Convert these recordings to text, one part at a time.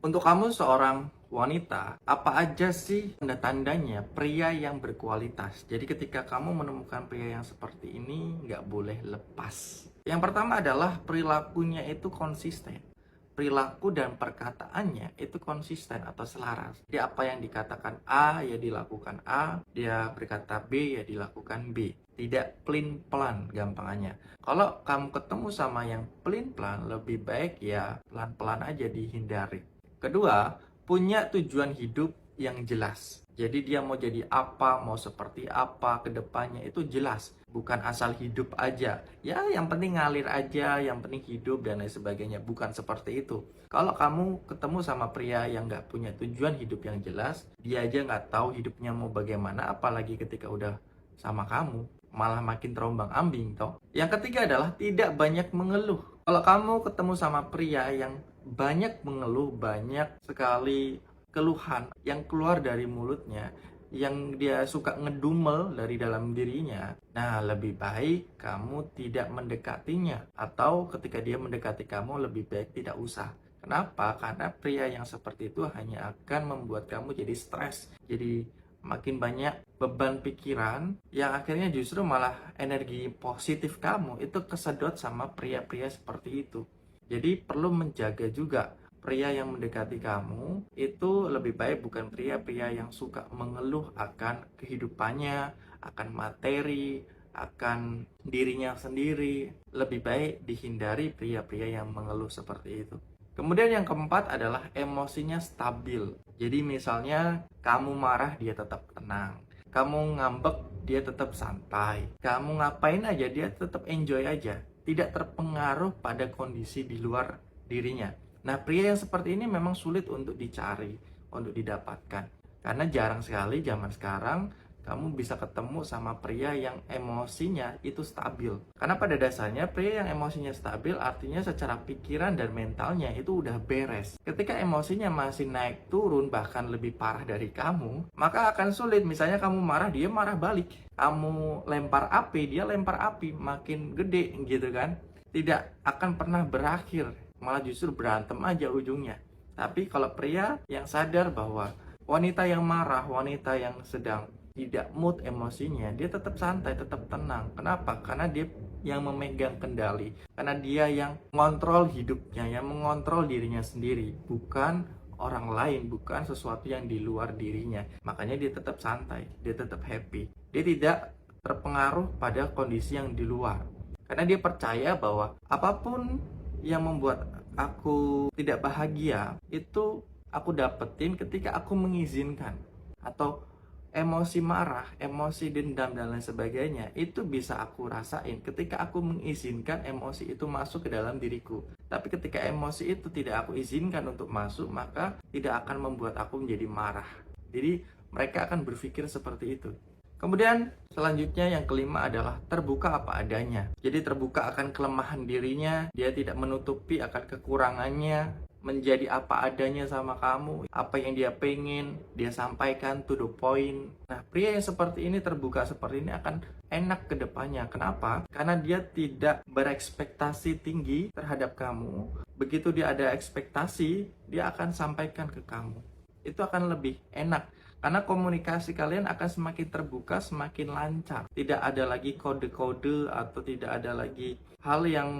Untuk kamu seorang wanita, apa aja sih tanda-tandanya pria yang berkualitas? Jadi ketika kamu menemukan pria yang seperti ini, nggak boleh lepas. Yang pertama adalah perilakunya itu konsisten. Perilaku dan perkataannya itu konsisten atau selaras. Jadi apa yang dikatakan A, ya dilakukan A. Dia berkata B, ya dilakukan B. Tidak pelin-pelan gampangannya. Kalau kamu ketemu sama yang pelin-pelan, lebih baik ya pelan-pelan aja dihindari. Kedua, punya tujuan hidup yang jelas. Jadi dia mau jadi apa, mau seperti apa ke depannya itu jelas. Bukan asal hidup aja. Ya yang penting ngalir aja, yang penting hidup dan lain sebagainya. Bukan seperti itu. Kalau kamu ketemu sama pria yang nggak punya tujuan hidup yang jelas, dia aja nggak tahu hidupnya mau bagaimana, apalagi ketika udah sama kamu. Malah makin terombang-ambing toh. Yang ketiga adalah tidak banyak mengeluh. Kalau kamu ketemu sama pria yang banyak mengeluh, banyak sekali keluhan yang keluar dari mulutnya, yang dia suka ngedumel dari dalam dirinya, nah lebih baik kamu tidak mendekatinya. Atau ketika dia mendekati kamu, lebih baik tidak usah. Kenapa? Karena pria yang seperti itu hanya akan membuat kamu jadi stres, jadi makin banyak beban pikiran yang akhirnya justru malah energi positif kamu itu kesedot sama pria-pria seperti itu. Jadi perlu menjaga juga pria yang mendekati kamu itu lebih baik bukan pria-pria yang suka mengeluh akan kehidupannya, akan materi, akan dirinya sendiri. Lebih baik dihindari pria-pria yang mengeluh seperti itu. Kemudian yang keempat adalah emosinya stabil. Jadi misalnya kamu marah dia tetap tenang. Kamu ngambek dia tetap santai. Kamu ngapain aja dia tetap enjoy aja. Tidak terpengaruh pada kondisi di luar dirinya. Nah pria yang seperti ini memang sulit untuk dicari, untuk didapatkan. Karena jarang sekali zaman sekarang kamu bisa ketemu sama pria yang emosinya itu stabil. Karena pada dasarnya pria yang emosinya stabil artinya secara pikiran dan mentalnya itu udah beres. Ketika emosinya masih naik turun bahkan lebih parah dari kamu, maka akan sulit. Misalnya kamu marah, dia marah balik. Kamu lempar api, dia lempar api. Makin gede gitu kan. Tidak akan pernah berakhir. Malah justru berantem aja ujungnya. Tapi kalau pria yang sadar bahwa wanita yang marah, wanita yang sedang tidak mood emosinya, dia tetap santai, tetap tenang. Kenapa? Karena dia yang memegang kendali. Karena dia yang mengontrol hidupnya, yang mengontrol dirinya sendiri. Bukan orang lain, bukan sesuatu yang di luar dirinya. Makanya dia tetap santai, dia tetap happy. Dia tidak terpengaruh pada kondisi yang di luar. Karena dia percaya bahwa apapun yang membuat aku tidak bahagia, itu aku dapetin ketika aku mengizinkan. Atau emosi marah, emosi dendam dan lain sebagainya itu bisa aku rasain ketika aku mengizinkan emosi itu masuk ke dalam diriku. Tapi ketika emosi itu tidak aku izinkan untuk masuk, maka tidak akan membuat aku menjadi marah. Jadi mereka akan berpikir seperti itu. Kemudian selanjutnya yang kelima adalah terbuka apa adanya. Jadi terbuka akan kelemahan dirinya, dia tidak menutupi akan kekurangannya, menjadi apa adanya sama kamu. Apa yang dia pengen, dia sampaikan to the point. Nah, pria yang seperti ini, terbuka seperti ini akan enak ke depannya. Kenapa? Karena dia tidak berekspektasi tinggi terhadap kamu. Begitu dia ada ekspektasi, dia akan sampaikan ke kamu. Itu akan lebih enak. Karena komunikasi kalian akan semakin terbuka, semakin lancar. Tidak ada lagi kode-kode atau tidak ada lagi hal yang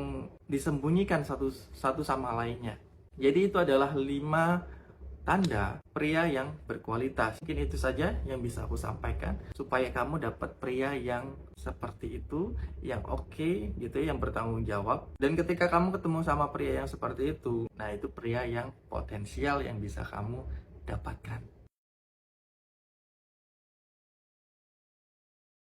disembunyikan satu sama lainnya. Jadi itu adalah 5 tanda pria yang berkualitas. Mungkin itu saja yang bisa aku sampaikan supaya kamu dapat pria yang seperti itu, yang oke gitu, yang bertanggung jawab. Dan ketika kamu ketemu sama pria yang seperti itu, nah itu pria yang potensial yang bisa kamu dapatkan.